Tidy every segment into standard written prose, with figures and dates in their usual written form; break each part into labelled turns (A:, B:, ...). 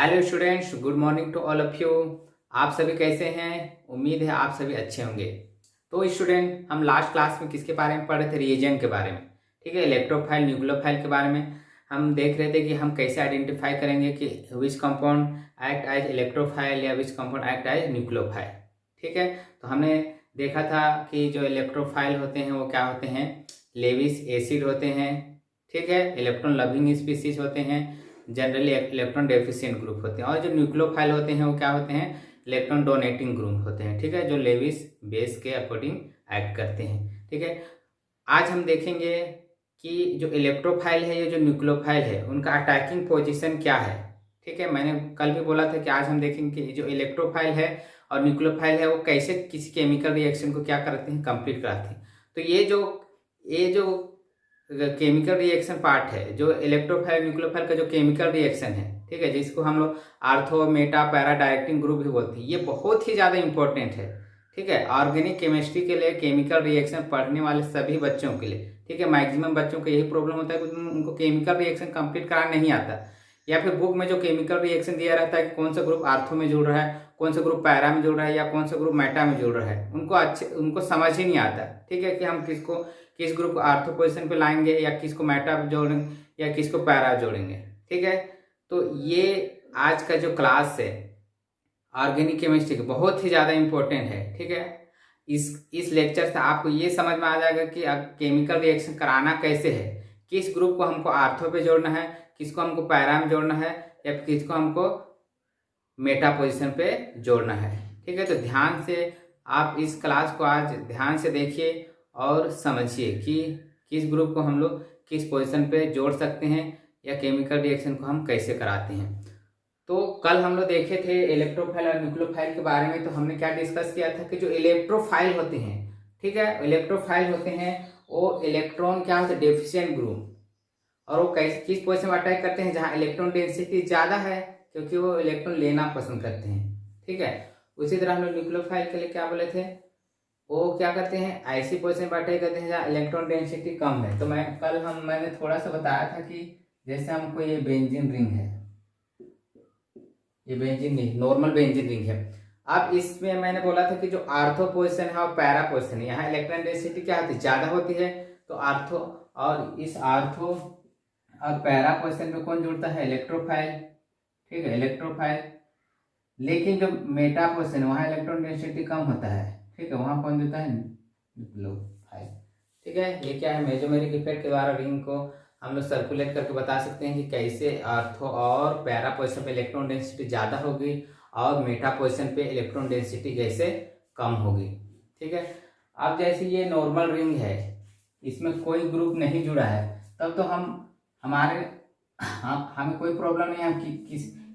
A: Hello students, good morning to all of you. आप सभी कैसे हैं? उम्मीद है आप सभी अच्छे होंगे। तो स्टूडेंट, हम लास्ट क्लास में किसके बारे में पढ़ रहे थे? रिएजेंट के बारे में। ठीक है, इलेक्ट्रोफाइल न्यूक्लियोफाइल के बारे में हम देख रहे थे कि हम कैसे आइडेंटिफाई करेंगे कि which compound act as electrophile या which compound act as nucleophile. ठीक है, तो हमने देखा था कि जो इलेक्ट्रोफाइल होते हैं वो क्या होते हैं? लेविस एसिड होते हैं। ठीक है, इलेक्ट्रॉन लविंग स्पीसीज होते हैं, जनरली इलेक्ट्रॉन डेफिशिएंट ग्रुप होते हैं। और जो न्यूक्लियोफाइल होते हैं वो क्या होते हैं? इलेक्ट्रॉन डोनेटिंग ग्रुप होते हैं। ठीक है, जो लेविस बेस के अकॉर्डिंग एक्ट करते हैं। ठीक है, आज हम देखेंगे कि जो इलेक्ट्रोफाइल है या जो न्यूक्लियोफाइल है उनका अटैकिंग पोजीशन क्या है। ठीक है, मैंने कल भी बोला था कि आज हम देखेंगे कि जो इलेक्ट्रोफाइल है और न्यूक्लियोफाइल है वो कैसे किसी केमिकल रिएक्शन को क्या करते हैं? कंप्लीट कराते हैं। तो ये जो केमिकल रिएक्शन पार्ट है, जो इलेक्ट्रोफाइल न्यूक्लियोफाइल का जो केमिकल रिएक्शन है, ठीक है, जिसको हम लोग ortho Meta para directing group भी बोलते हैं, ये बहुत ही ज़्यादा इंपॉर्टेंट है। ठीक है, ऑर्गेनिक केमिस्ट्री के लिए केमिकल रिएक्शन पढ़ने वाले सभी बच्चों के लिए। ठीक है, मैक्सिमम बच्चों को यही प्रॉब्लम होता है कि उनको केमिकल रिएक्शन कंप्लीट कराना नहीं आता, या फिर बुक में जो केमिकल रिएक्शन दिया रहता है कि कौन सा ग्रुप आर्थो में जुड़ रहा है, कौन सा ग्रुप पैरा में जुड़ रहा है या कौन सा ग्रुप मेटा में जुड़ रहा है, उनको समझ ही नहीं आता। ठीक है, कि हम किस ग्रुप को आर्थो पोजिशन पे लाएंगे या किसको मेटा जोड़ेंगे या किसको पैरा जोड़ेंगे। ठीक है, तो ये आज का जो क्लास है ऑर्गेनिक केमिस्ट्री का बहुत ही ज़्यादा इंपॉर्टेंट है। ठीक है, इस लेक्चर से आपको ये समझ में आ जाएगा कि केमिकल रिएक्शन कराना कैसे है, किस ग्रुप को हमको आर्थो पे जोड़ना है, किसको हमको पैरा में जोड़ना है या किसको हमको मेटा पोजीशन पे जोड़ना है। ठीक है, तो ध्यान से आप इस क्लास को आज ध्यान से देखिए और समझिए कि किस ग्रुप को हम लोग किस पोजीशन पे जोड़ सकते हैं या केमिकल रिएक्शन को हम कैसे कराते हैं। तो कल हम लोग देखे थे इलेक्ट्रोफाइल और न्यूक्लियोफाइल के बारे में। तो हमने क्या डिस्कस किया था कि जो इलेक्ट्रोफाइल होते हैं, ठीक है, इलेक्ट्रोफाइल होते हैं वो इलेक्ट्रॉन क्या होते हैं? Deficient group. और वो किस पोजीशन में अटैक करते हैं? जहां इलेक्ट्रॉन डेंसिटी ज्यादा है, क्योंकि वो इलेक्ट्रॉन लेना पसंद करते हैं। ठीक है, उसी तरह हम लोग न्यूक्लियोफाइल के लिए क्या बोले थे? वो क्या करते हैं? ऐसी पोजीशन पर अटैक करते हैं जहाँ इलेक्ट्रॉन डेंसिटी कम है। तो मैंने थोड़ा सा बताया था कि जैसे हमको ये बेंजीन रिंग है, ये benzene ring normal benzene ring है। अब इसमें मैंने बोला था कि जो आर्थो पोजीशन है और पैरा पोजीशन है, यहाँ इलेक्ट्रॉन डेंसिटी क्या होती है? ज्यादा होती है। तो आर्थो और इस आर्थो और पैरा पोजीशन में कौन जुड़ता है? इलेक्ट्रोफाइल। ठीक है, इलेक्ट्रोफाइल। लेकिन जो मेटा पोजीशन है वहाँ इलेक्ट्रॉन डेंसिटी कम होता है। ठीक है, वहाँ कौन जुड़ता है? न्यूक्लियोफाइल। ठीक है, ये क्या है? मेसोमेरिक इफेक्ट के द्वारा रिंग को हम लोग सर्कुलेट करके बता सकते हैं कि कैसे आर्थो और पैरा पोजीशन पे इलेक्ट्रॉन डेंसिटी ज्यादा होगी और मेटा पोजीशन पे इलेक्ट्रॉन डेंसिटी कैसे कम होगी। ठीक है, अब जैसे ये नॉर्मल रिंग है, इसमें कोई ग्रुप नहीं जुड़ा है, तब तो हमें कोई प्रॉब्लम नहीं है, हम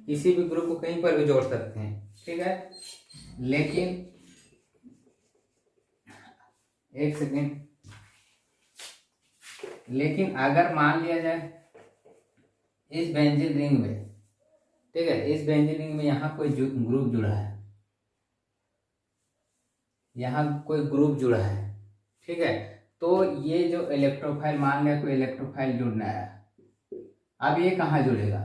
A: किसी भी ग्रुप को कहीं पर भी जोड़ सकते हैं। ठीक है, लेकिन एक सेकेंड, लेकिन अगर मान लिया जाए इस बेंजीन रिंग में, ठीक है, इस बेंजीन रिंग में यहाँ कोई ग्रुप जुड़ा है, यहाँ कोई ग्रुप जुड़ा है। ठीक है, तो ये जो इलेक्ट्रोफाइल, मान लिया कोई इलेक्ट्रोफाइल जुड़ना है, अब ये कहाँ जुड़ेगा?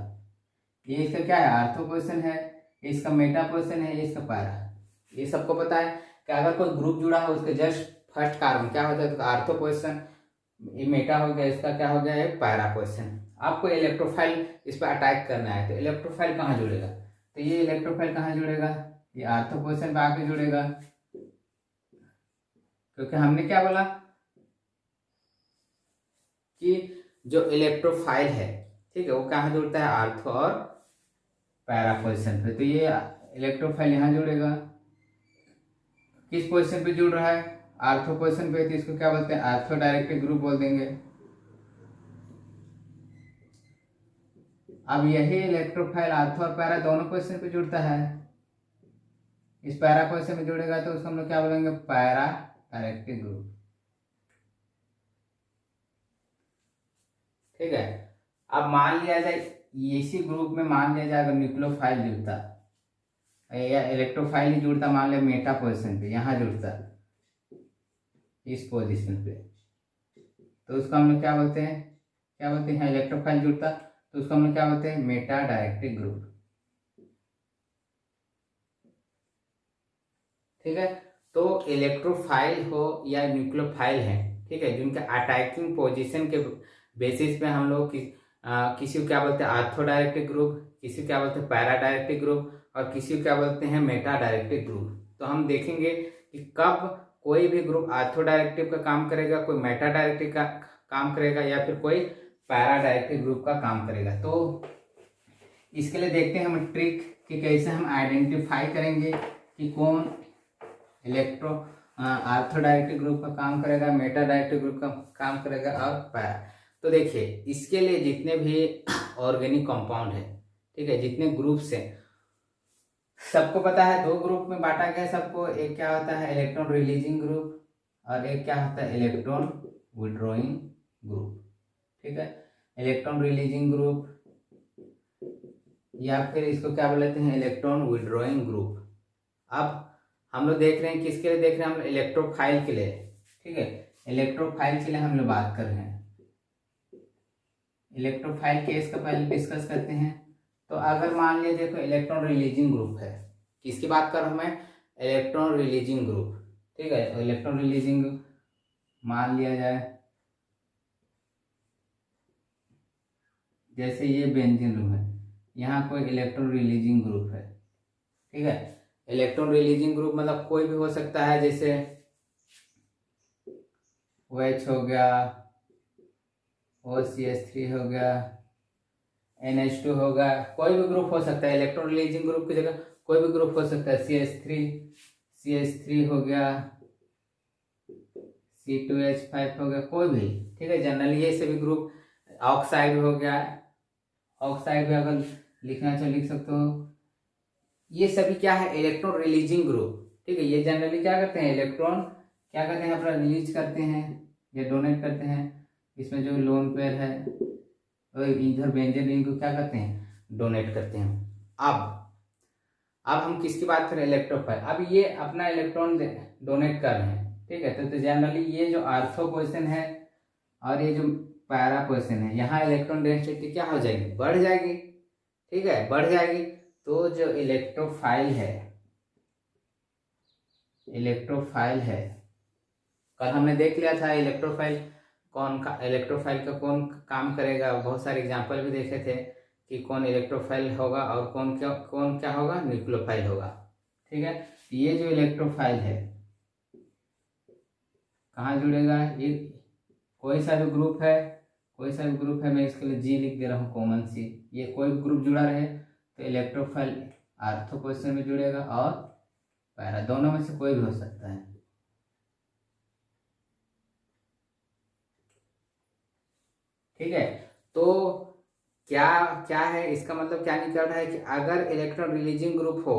A: ये इसका क्या है? आर्थो पोजीशन है, इसका मेटा पोजीशन है, इसका पैरा। ये सबको पता है कि अगर कोई ग्रुप जुड़ा है उसके जस्ट फर्स्ट कार्बन क्या होता है? तो आर्थो पोजीशन, ये मेटा हो गया, इसका क्या हो गया है? Para position. आपको इलेक्ट्रोफाइल इस पर अटैक करना है, तो इलेक्ट्रोफाइल कहाँ जुड़ेगा? तो ये इलेक्ट्रोफाइल कहाँ जुड़ेगा? ये आर्थो पोजीशन पे आके जुड़ेगा, क्योंकि हमने क्या बोला कि जो इलेक्ट्रोफाइल है, ठीक है, वो कहाँ जुड़ता है? आर्थो और पैरा पोजीशन पे। तो ये इलेक्ट्रोफाइल यहाँ जुड़ेगा, किस पोजीशन पे जुड़ रहा है? आर्थो पोजीशन पे। तो इसको क्या बोलते हैं? आर्थो डायरेक्टिव ग्रुप बोल देंगे। अब यही इलेक्ट्रोफाइल आर्थो और पैरा दोनों पोजीशन पे जुड़ता है। इस पैरा पोजीशन में जुड़ेगा तो उसको हम लोग क्या बोलेंगे? Para directive group. ठीक है, अब मान लिया जाए इसी ग्रुप में मान लिया जाए अगर न्यूक्लियोफाइल जुड़ता या इलेक्ट्रोफाइल ही जुड़ता, मान लिया मेटा पोजीशन पे यहाँ जुड़ता, इस पोजीशन पे, तो उसको हम लोग क्या बोलते हैं? क्या बोलते हैं? इलेक्ट्रोफाइल जुड़ता तो उसको हम लोग क्या बोलते हैं? Meta directive group. ठीक है। तो इलेक्ट्रोफाइल हो या न्यूक्लियोफाइल है, ठीक है, जिनके अटैकिंग पोजीशन के बेसिस पे हम लोग किसी को क्या बोलते हैं आर्थोडायरेक्टिक ग्रुप, किसी को क्या बोलते हैं पैराडायरेक्टिक ग्रुप, और किसी को क्या बोलते हैं मेटाडायरेक्टिक ग्रुप। तो हम देखेंगे कि कब कोई भी ग्रुप आर्थोडायरेक्टिव का काम करेगा, कोई मेटाडायरेक्टिव का काम करेगा, या फिर कोई पैराडायरेक्टिव ग्रुप का काम करेगा। तो इसके लिए देखते हैं हम ट्रिक कि कैसे हम आइडेंटिफाई करेंगे कि कौन इलेक्ट्रो आर्थोडायरेक्टिव ग्रुप का काम करेगा, मेटाडायरेक्टिव ग्रुप का काम करेगा और पैरा। तो देखिए इसके लिए जितने भी ऑर्गेनिक कंपाउंड है, ठीक है, जितने ग्रुप्स हैं, सबको पता है दो ग्रुप में बांटा गया सबको। एक क्या होता है इलेक्ट्रॉन रिलीजिंग ग्रुप, और एक क्या होता है इलेक्ट्रॉन विड्रॉइंग ग्रुप, ठीक है। इलेक्ट्रॉन रिलीजिंग ग्रुप या फिर इसको क्या बोलते हैं इलेक्ट्रॉन विड्रॉइंग ग्रुप। अब हम लोग देख रहे हैं किसके लिए देख रहे हैं, हम इलेक्ट्रोफाइल के लिए, ठीक है। इलेक्ट्रोफाइल के लिए हम लोग बात कर रहे हैं। इलेक्ट्रोफाइल केस का पहले डिस्कस करते हैं। तो अगर मान लिया देखो इलेक्ट्रॉन रिलीजिंग ग्रुप है, किसकी बात कर रहा हूं मैं, इलेक्ट्रॉन रिलीजिंग ग्रुप, ठीक है। इलेक्ट्रॉन रिलीजिंग मान लिया जाए जैसे ये बेंजीन रूम है, यहाँ कोई इलेक्ट्रॉन रिलीजिंग ग्रुप है, ठीक है। इलेक्ट्रॉन रिलीजिंग ग्रुप मतलब कोई भी हो सकता है, जैसे OH हो गया, OCH3 हो गया, NH2 होगा, कोई भी ग्रुप हो सकता है। इलेक्ट्रॉन रिलीजिंग ग्रुप की जगह कोई भी ग्रुप हो सकता है। CH3 हो गया, C2H5 हो गया, कोई भी, ठीक है। जनरली ये सभी ग्रुप, ऑक्साइड हो गया, ऑक्साइड भी अगर लिखना चाहो लिख सकते हो। ये सभी क्या है इलेक्ट्रॉन रिलीजिंग ग्रुप, ठीक है। ये जनरली क्या करते हैं इलेक्ट्रॉन क्या करते हैं अपना रिलीज करते हैं या डोनेट करते हैं। इसमें जो लोन पेयर है और इधर बेंजीन रिंग को क्या करते हैं डोनेट करते हैं। अब हम किसकी बात करें इलेक्ट्रोफाइल। अब ये अपना इलेक्ट्रॉन डोनेट कर रहे हैं, ठीक है। तो जनरली ये जो आर्थो पोजिशन है और ये जो पैरा पोजिशन है, यहाँ इलेक्ट्रॉन डेंसिटी क्या हो जाएगी बढ़ जाएगी, ठीक है, बढ़ जाएगी। तो जो इलेक्ट्रोफाइल है कल हमने देख लिया था इलेक्ट्रोफाइल का कौन काम करेगा, बहुत सारे एग्जांपल भी देखे थे कि कौन इलेक्ट्रोफाइल होगा और कौन क्या होगा न्यूक्लियोफाइल होगा, ठीक है। ये जो इलेक्ट्रोफाइल है कहाँ जुड़ेगा, ये कोई सा भी ग्रुप है, मैं इसके लिए G लिख दे रहा हूँ कॉमन सी। ये कोई भी ग्रुप जुड़ा रहे तो इलेक्ट्रोफाइल आर्थो पोजिशन में जुड़ेगा और पैरा, दोनों में से कोई भी हो सकता है, ठीक है। तो क्या है इसका मतलब क्या निकल रहा है कि अगर इलेक्ट्रॉन रिलीजिंग ग्रुप हो,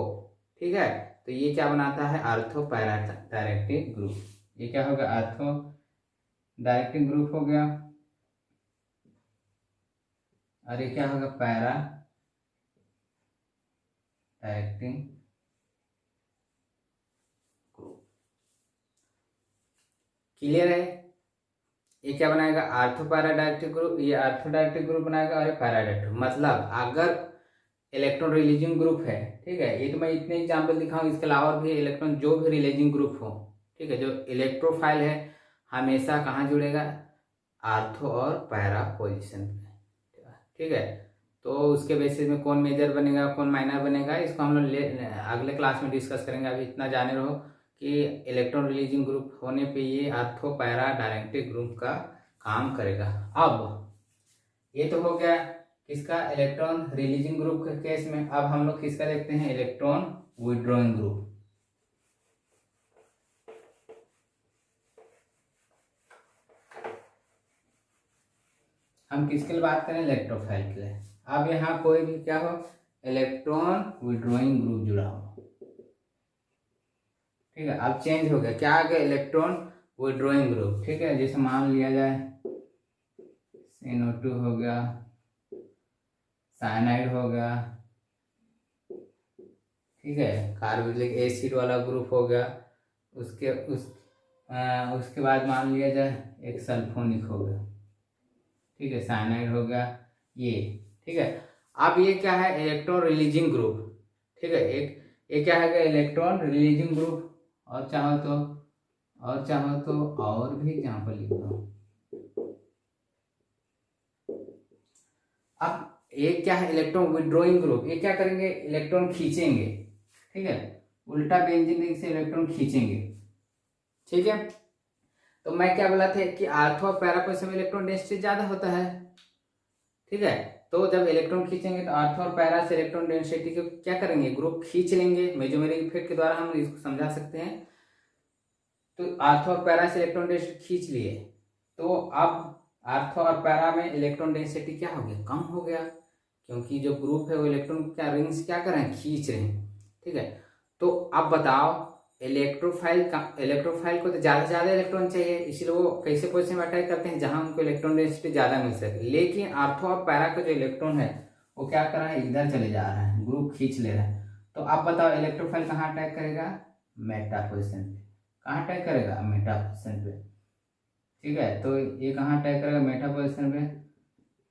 A: ठीक है, तो ये क्या बनाता है आर्थो पैरा डायरेक्टिव ग्रुप। ये क्या होगा आर्थो डायरेक्टिव ग्रुप हो गया, और ये क्या होगा पैरा डायरेक्टिव ग्रुप। क्लियर है। ये क्या बनाएगा आर्थो पैरा डायरेक्टिव ग्रुप, ये आर्थो डायरेक्टिव ग्रुप बनाएगा और ये पैरा डायरेक्टिव। मतलब अगर इलेक्ट्रॉन रिलीजिंग ग्रुप है, ठीक है, ये तो मैं इतने एग्जाम्पल दिखाऊं, इसके अलावा भी इलेक्ट्रॉन जो भी रिलीजिंग ग्रुप हो, ठीक है, जो इलेक्ट्रोफाइल है हमेशा कहाँ जुड़ेगा आर्थो और पैरा पोजिशन पे, ठीक है। तो उसके बेसिस में कौन मेजर बनेगा कौन माइनर बनेगा, इसको हम लोग अगले क्लास में डिस्कस करेंगे। अभी इतना जाने रहो कि इलेक्ट्रॉन रिलीजिंग ग्रुप होने पे ये आर्थो पैरा डायरेक्टिव ग्रुप का काम करेगा। अब ये तो हो गया किसका इलेक्ट्रॉन रिलीजिंग ग्रुप के केस में। अब हम लोग किसका देखते हैं इलेक्ट्रॉन विड्रॉइंग ग्रुप। हम किसके लिए बात करें इलेक्ट्रोफाइल के लिए। अब यहाँ कोई भी क्या हो इलेक्ट्रॉन विड्रॉइंग ग्रुप जुड़ा हो, ठीक है। अब चेंज हो गया क्या आ गया इलेक्ट्रॉन विड्रॉइंग ग्रुप, ठीक है। जैसे मान लिया जाए NO2 हो गया, साइनाइड हो गया, ठीक है, कार्बोक्सिलिक एसिड वाला ग्रुप हो गया। उसके बाद मान लिया जाए एक सल्फोनिक हो गया, ठीक है, साइनाइड हो गया ये, ठीक है। अब ये क्या है इलेक्ट्रॉन रिलीजिंग ग्रुप, ठीक है। एक ये क्या है इलेक्ट्रॉन रिलीजिंग ग्रुप और चाहो तो और भी एग्जाम्पल लिख दो। अब एक क्या है, इलेक्ट्रॉन विड्रॉइंग ग्रुप, ये क्या करेंगे, इलेक्ट्रॉन खींचेंगे, ठीक है, उल्टा बेंजीन रिंग से इलेक्ट्रॉन खींचेंगे, ठीक है। तो मैं क्या बोला था कि आर्थो और पैरा पोजीशन में इलेक्ट्रॉन डेंसिटी ज्यादा होता है, ठीक है। तो जब इलेक्ट्रॉन खींचेंगे तो आर्थो और पैरा से इलेक्ट्रॉन डेंसिटी को क्या करेंगे, ग्रुप खींच लेंगे। मेजोमेरिक इफेक्ट के द्वारा हम इसको समझा सकते हैं। तो आर्थो और पैरा से इलेक्ट्रॉन डेंसिटी खींच लिए, तो अब आर्थो और पैरा में इलेक्ट्रॉन डेंसिटी क्या हो गया, कम हो गया, क्योंकि जो ग्रुप है वो इलेक्ट्रॉन क्या रिंग से क्या कर रहे हैं, खींच रहे हैं, ठीक है। तो अब बताओ, इलेक्ट्रोफाइल को तो ज़्यादा से ज़्यादा इलेक्ट्रॉन चाहिए, इसलिए वो कैसे पोजीशन में अटैक करते हैं, जहां उनको इलेक्ट्रॉन डेंसिटी ज़्यादा मिल सके। लेकिन आर्थो और पैरा का जो इलेक्ट्रॉन है वो क्या कर रहा है, इधर चले जा रहा है, ग्रुप खींच ले रहा है। तो अब बताओ, इलेक्ट्रोफाइल कहाँ अटैक करेगा, मेटा पोजीशन पे। कहाँ अटैक करेगा, मेटा पोजीशन पे, ठीक है। तो ये कहाँ अटैक करेगा, मेटा पोजीशन पे,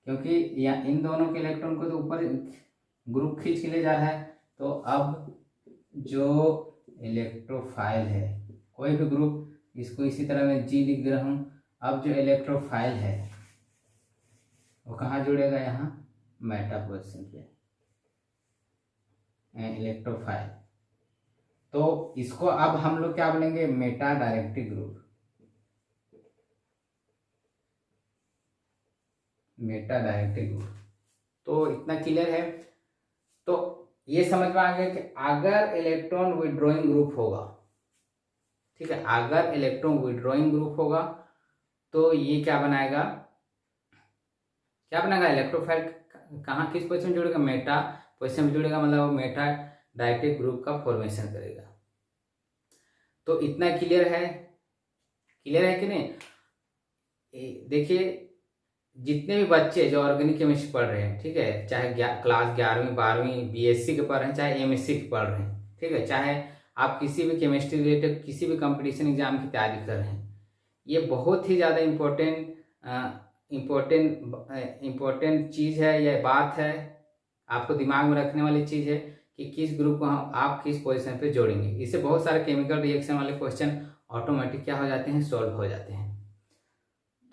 A: क्योंकि इन दोनों के इलेक्ट्रॉन को तो ऊपर ग्रुप खींच के ले जा रहा है। तो अब जो इलेक्ट्रोफाइल है, कोई भी ग्रुप, इसको इसी तरह मैं जी लिख दे रहा हूं। अब जो इलेक्ट्रोफाइल है वो कहाँ जुड़ेगा, यहाँ मेटा पोजीशन पे, इलेक्ट्रोफाइल। तो इसको अब हम लोग क्या बोलेंगे, Meta directive group, Meta directive group. तो इतना क्लियर है। तो ये समझ में आ गया कि अगर इलेक्ट्रॉन विड्रॉइंग ग्रुप होगा, ठीक है, अगर इलेक्ट्रॉन विड्रॉइंग ग्रुप होगा तो ये क्या बनाएगा, इलेक्ट्रोफाइल कहाँ किस पोजीशन में जुड़ेगा, मेटा पोजीशन में जुड़ेगा, मतलब वो मेटा डायरेक्टिव ग्रुप का फॉर्मेशन करेगा। तो इतना क्लियर है कि नहीं। देखिए, जितने भी बच्चे जो ऑर्गेनिक केमिस्ट्री पढ़ रहे हैं, ठीक है, चाहे क्लास 11वीं 12वीं बीएससी के पढ़ रहे हैं, चाहे एमएससी के पढ़ रहे हैं, ठीक है, चाहे आप किसी भी केमिस्ट्री रिलेटेड किसी भी कंपटीशन एग्जाम की तैयारी कर रहे हैं, ये बहुत ही ज़्यादा इम्पोर्टेंट चीज़ है, यह बात है, आपको दिमाग में रखने वाली चीज़ है कि किस ग्रुप को आप किस पोजीशन पे जोड़ेंगे। इससे बहुत सारे केमिकल रिएक्शन वाले क्वेश्चन ऑटोमेटिक क्या हो जाते हैं, सॉल्व हो जाते हैं।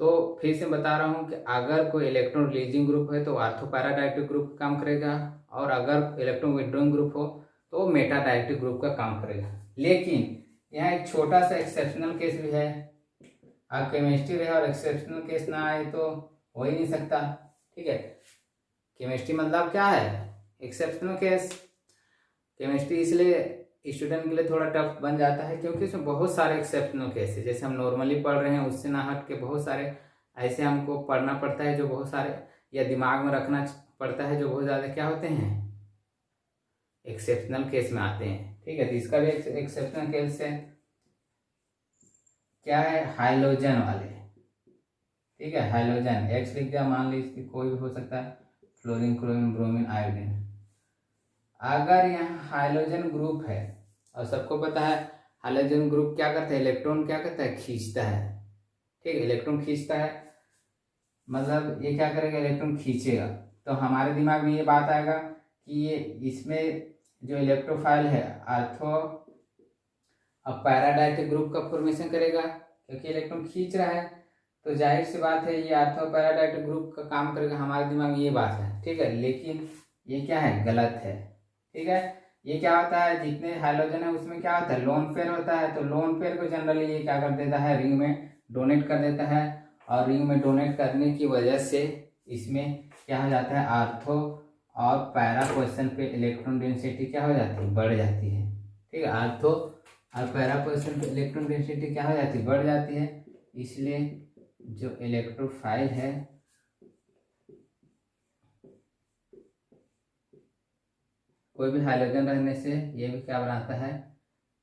A: तो फिर से बता रहा हूँ कि अगर कोई इलेक्ट्रॉन रिलीजिंग ग्रुप है तो आर्थो पैरा डायरेक्टिव ग्रुप का काम करेगा, और अगर इलेक्ट्रॉन विड्रॉइंग ग्रुप हो तो वो मेटा डायरेक्टिव ग्रुप का काम करेगा। लेकिन यहाँ एक छोटा सा एक्सेप्शनल केस भी है। आप केमिस्ट्री रहे और एक्सेप्शनल केस ना आए तो हो ही नहीं सकता, ठीक है। केमिस्ट्री मतलब क्या है, एक्सेप्शनल केस। केमिस्ट्री इसलिए स्टूडेंट के लिए थोड़ा टफ बन जाता है क्योंकि उसमें बहुत सारे एक्सेप्शनल केस है, जैसे हम नॉर्मली पढ़ रहे हैं उससे ना हट के बहुत सारे ऐसे हमको पढ़ना पड़ता है जो बहुत सारे, या दिमाग में रखना पड़ता है जो बहुत ज़्यादा क्या होते हैं, एक्सेप्शनल केस में आते हैं, ठीक है। तो इसका भी एक्सेप्शनल केस है, क्या है, हाइलोजन वाले, ठीक है, हाइलोजन एक्स लिख दिया, मान लीजिए कोई भी हो सकता है, फ्लोरीन, क्लोरीन, ब्रोमीन, आयोडीन। अगर यहाँ हाइलोजन ग्रुप है और सबको पता है हाइलोजन ग्रुप क्या करता है, इलेक्ट्रॉन क्या करता है, खींचता है, ठीक है, इलेक्ट्रॉन खींचता है, मतलब ये क्या करेगा, इलेक्ट्रॉन खींचेगा। तो हमारे दिमाग में ये बात आएगा कि ये इसमें जो इलेक्ट्रोफाइल है आर्थो अब पैरा डायरेक्टिव ग्रुप का फॉर्मेशन करेगा, क्योंकि इलेक्ट्रॉन खींच रहा है, तो जाहिर सी बात है ये आर्थो पैरा डायरेक्टिव ग्रुप का काम करेगा। हमारे दिमाग में ये बात है, ठीक है। लेकिन ये क्या है, गलत है, ठीक है। ये क्या होता है, जितने हाइड्रोजन है उसमें क्या होता है, लोन पेयर होता है। तो लोन पेयर को जनरली ये क्या कर देता है, रिंग में डोनेट कर देता है, और रिंग में डोनेट करने की वजह से इसमें क्या हो जाता है, आर्थो और पैरा पोजीशन पे इलेक्ट्रॉन डेंसिटी क्या हो जाती है, बढ़ जाती है, ठीक है। आर्थो और पैरा पोजीशन पे इलेक्ट्रॉन डेंसिटी क्या हो जाती है, बढ़ जाती है। इसलिए जो इलेक्ट्रोफाइल है कोई भी हाइड्रोजन रहने से ये भी क्या बनाता है,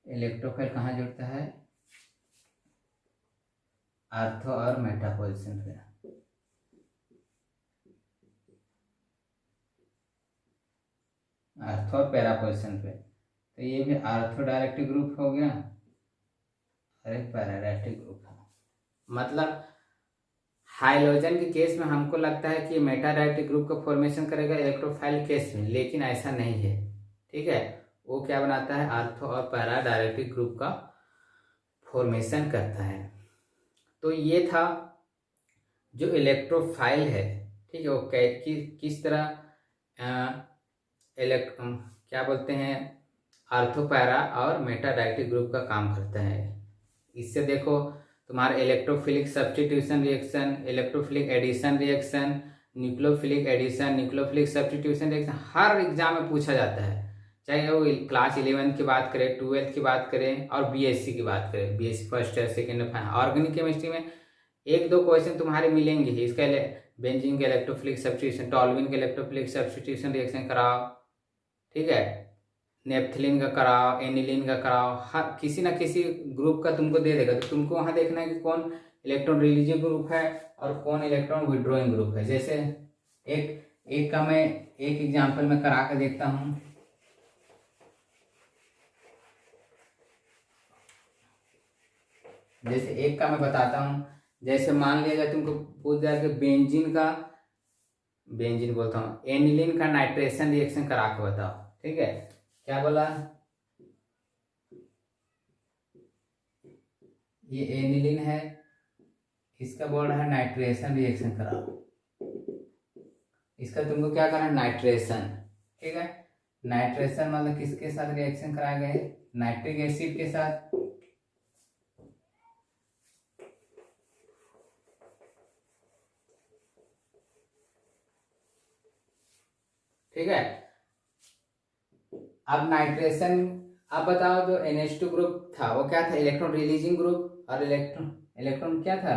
A: इलेक्ट्रोफाइल कहाँ जुड़ता है, आर्थो और मेटा पोजीशन पे, आर्थो और पैरा पोजीशन पे। तो ये भी आर्थो डायरेक्टिव ग्रुप हो गया और एक पैरा डायरेक्टिव ग्रुप है। मतलब हाइड्रोजन के केस में हमको लगता है कि मेटा डायरेक्टिव ग्रुप का फॉर्मेशन करेगा इलेक्ट्रोफाइल केस में, लेकिन ऐसा नहीं है, ठीक है। वो क्या बनाता है, आर्थो और पैरा डायरेक्टिव ग्रुप का
B: फॉर्मेशन करता है। तो ये था जो इलेक्ट्रोफाइल है, ठीक है, वो किस तरह क्या बोलते हैं, आर्थो पैरा और मेटा डायक्टिक ग्रुप का काम करता है। इससे देखो तुम्हारा electrophilic substitution reaction, electrophilic addition reaction, nucleophilic addition, nucleophilic substitution reaction हर एग्जाम में पूछा जाता है। चाहे वो क्लास 11 की बात करें, 12th की बात करें और बीएससी की बात करें, BSc first year second year final. Organic chemistry में एक दो क्वेश्चन तुम्हारे मिलेंगे ही। इसका बेंजीन के इलेक्ट्रोफिलिक सब्स्टिट्यूशन, टॉल्यूइन के इलेक्ट्रोफिलिक सब्स्टिट्यूशन रिएक्शन कराओ, ठीक है, नेप्थलीन का कराओ, एनिलीन का कराओ, हर किसी ना किसी ग्रुप का तुमको दे देगा। तो तुमको वहां देखना है कि कौन इलेक्ट्रॉन रिलीजिंग ग्रुप है और कौन इलेक्ट्रॉन विड्रॉइंग ग्रुप है। जैसे एक का मैं एक एग्जांपल में करा के देखता हूं। जैसे एक का मैं बताता हूं। जैसे मान लिया जाए तुमको पूछ जाए कि बेंजीन बोलता हूँ, एनिलीन का नाइट्रेशन रिएक्शन करा के बताओ, ठीक है। क्या बोला, ये एनिलीन है, इसका बोल रहा है नाइट्रेशन रिएक्शन कराओ। इसका तुमको क्या करना है, नाइट्रेशन, ठीक है। नाइट्रेशन मतलब किसके साथ रिएक्शन कराए गए, नाइट्रिक एसिड के साथ, ठीक है। अब नाइट्रेशन, अब बताओ जो NH2 ग्रुप था वो क्या था, इलेक्ट्रॉन रिलीजिंग ग्रुप, और इलेक्ट्रॉन क्या था,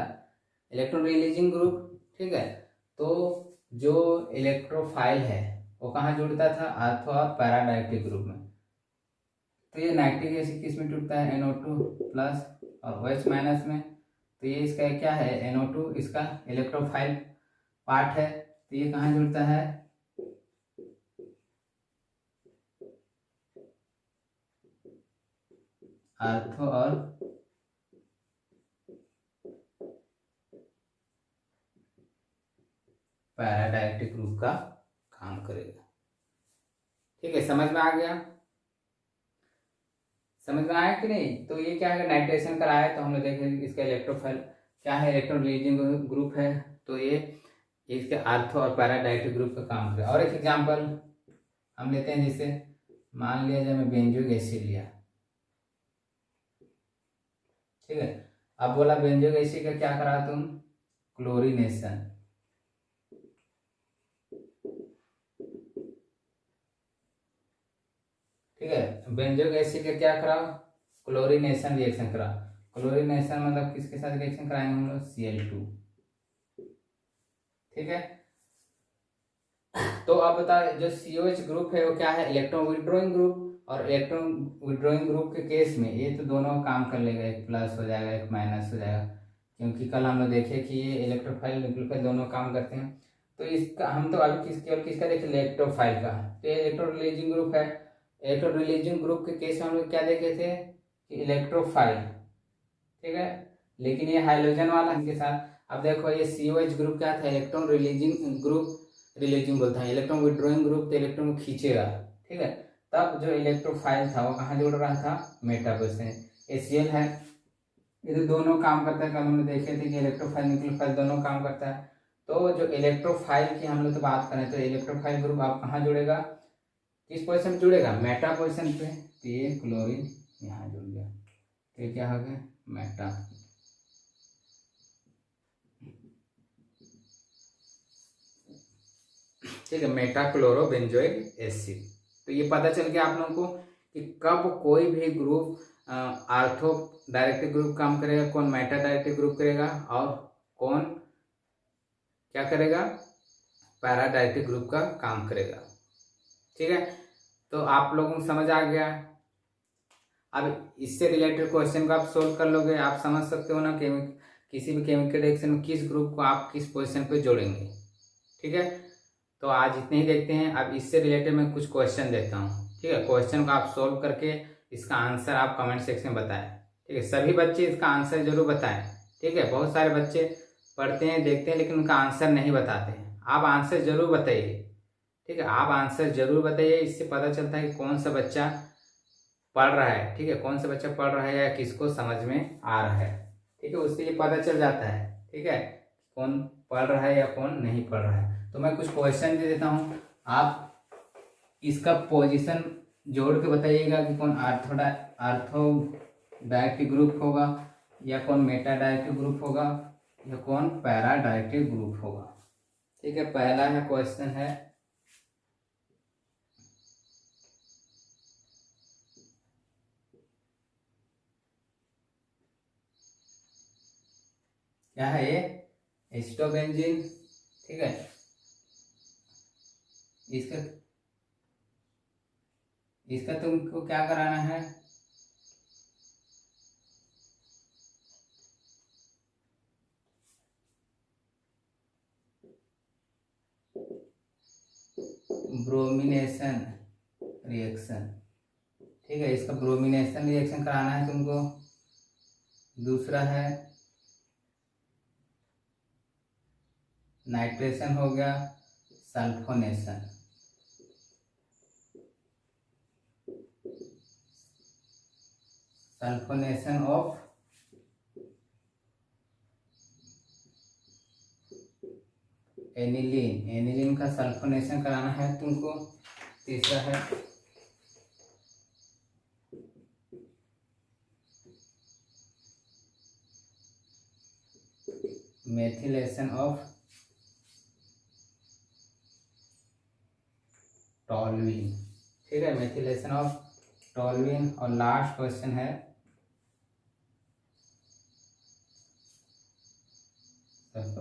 B: इलेक्ट्रॉन रिलीजिंग ग्रुप, ठीक है। तो जो इलेक्ट्रोफाइल है वो कहाँ जुड़ता था, आर्थो और पैरा डायक्टिक ग्रुप में। तो ये नाइट्रिक एसिड किस में जुड़ता है, NO2 प्लस और OH माइनस में। तो ये इसका क्या है, NO2 इसका इलेक्ट्रोफाइल पार्ट है। तो ये कहाँ जुड़ता है, आर्थो और पैरा डायक्टिक ग्रुप का काम करेगा, ठीक है। समझ में आ गया, समझ में आया कि नहीं। तो ये क्या है, नाइट्रेशन कराया तो हमने देखे इसका इलेक्ट्रोफाइल क्या है, इलेक्ट्रॉन रिलीजिंग ग्रुप है। तो ये इसके आर्थो और पैरा डायक्टिक ग्रुप का काम करेगा। और एक एग्जांपल हम लेते हैं, जैसे मान लिया जाए मैं बेंजोइक एसिड लिया, ठीक है। अब बोला बेंजोइक एसिड का क्या करा तुम, क्लोरीनेशन, ठीक है। बेंजोइक एसिड का क्या कराओ, क्लोरीनेशन रिएक्शन कराओ। क्लोरीनेशन मतलब किसके साथ रिएक्शन कराएंगे हम लोग, Cl2, ठीक है। तो अब बता, जो COH ग्रुप है वो क्या है, इलेक्ट्रॉन विड्रॉइंग ग्रुप। और इलेक्ट्रॉन विड्रॉइंग ग्रुप के केस में ये तो दोनों काम कर लेगा, एक प्लस हो जाएगा एक माइनस हो जाएगा, क्योंकि कल हम लोग देखे कि ये इलेक्ट्रोफाइल न्यूक्लियोफाइल दोनों काम करते हैं। तो इसका हम तो अभी किसका देखे, इलेक्ट्रोफाइल का। तो ये इलेक्ट्रॉन रिलीजिंग ग्रुप है। इलेक्ट्रॉन रिलीजिंग ग्रुप के केस में हम लोग क्या देखे थे कि इलेक्ट्रोफाइल, ठीक है, लेकिन ये हाइड्रोजन वाला इनके साथ। अब देखो ये COH ग्रुप क्या था, इलेक्ट्रॉन रिलीजिंग ग्रुप, रिलीजिंग बोलता है, इलेक्ट्रॉन विड्रॉइंग ग्रुप तो इलेक्ट्रॉन को खींचेगा, ठीक है। तब जो इलेक्ट्रोफाइल था वो कहाँ जुड़ रहा था, मेटा पोजीशन, HCl है। ये तो दोनों काम करता है, कल हमने देखे थे कि इलेक्ट्रोफाइल न्यूक्लियोफाइल दोनों काम करता है। तो जो इलेक्ट्रोफाइल की हम लोग तो बात करें तो इलेक्ट्रोफाइल ग्रुप आप कहाँ जुड़ेगा, किस पोजीशन जुड़ेगा, मेटा पोजीशन पे। तो ये क्लोरीन यहाँ जुड़ गया, तो क्या हो गया, मेटा, ठीक है, मेटा क्लोरो बेंजोइक एसिड। तो ये पता चल गया आप लोगों को कि कब कोई भी ग्रुप आर्थो डायरेक्टिव ग्रुप काम करेगा, कौन मेटा डायरेक्टिव ग्रुप करेगा और कौन क्या करेगा, पैरा डायरेक्टिव ग्रुप का काम करेगा, ठीक है। तो आप लोगों को समझ आ गया। अब इससे रिलेटेड क्वेश्चन को आप सोल्व कर लोगे, आप समझ सकते हो ना कि किसी भी केमिकल रिएक्शन में किस ग्रुप को आप किस पोजीशन पे जोड़ेंगे, ठीक है। तो आज इतने ही देखते हैं। अब इससे रिलेटेड मैं कुछ क्वेश्चन देता हूँ, ठीक है। क्वेश्चन को आप सोल्व करके इसका आंसर आप कमेंट सेक्शन में बताएं, ठीक है। सभी बच्चे इसका आंसर जरूर बताएं, ठीक है। बहुत सारे बच्चे पढ़ते हैं देखते हैं लेकिन उनका आंसर नहीं बताते हैं। आप आंसर जरूर बताइए, ठीक है। आप आंसर जरूर बताइए, इससे पता चलता है कि कौन सा बच्चा
A: पढ़ रहा है, ठीक है, कौन सा बच्चा पढ़ रहा है या किसको समझ में आ रहा है, ठीक है, उससे ये पता चल जाता है, ठीक है, कौन पढ़ रहा है या कौन नहीं पढ़ रहा है। तो मैं कुछ क्वेश्चन दे देता हूँ, आप इसका पोजीशन जोड़ के बताइएगा कि कौन आर्थोडायरेक्टिव ग्रुप होगा या कौन मेटा डायरेक्टिव ग्रुप होगा या कौन पैरा डायरेक्टिव ग्रुप होगा। ठीक है, पहला है क्वेश्चन है क्या है ये, एसिटोबेंजीन, ठीक है, इसका इसका तुमको क्या कराना है, ब्रोमिनेशन रिएक्शन, ठीक है, इसका ब्रोमिनेशन रिएक्शन कराना है तुमको। दूसरा है नाइट्रेशन हो गया, sulphonation, sulphonation of aniline, aniline का सल्फोनेशन कराना है तुमको। तीसरा है मेथिलेशन ऑफ टॉल्यूइन, ठीक है, मेथिलेशन ऑफ टॉल्यूइन। और लास्ट क्वेश्चन है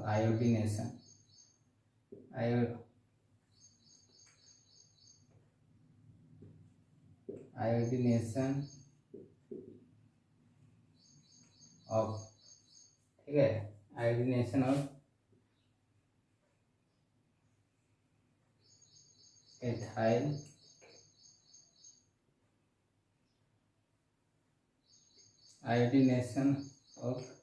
A: आयोडीनेशन, आयोडीनेशन ऑफ, ठीक है, iodination of ethyl iodination of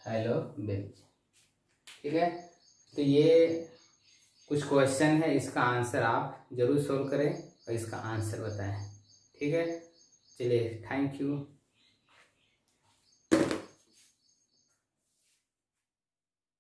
A: halobenzene, ठीक है। तो ये कुछ क्वेश्चन है, इसका आंसर आप जरूर सोल्व करें और इसका आंसर बताएं, ठीक है। चलिए, थैंक यू।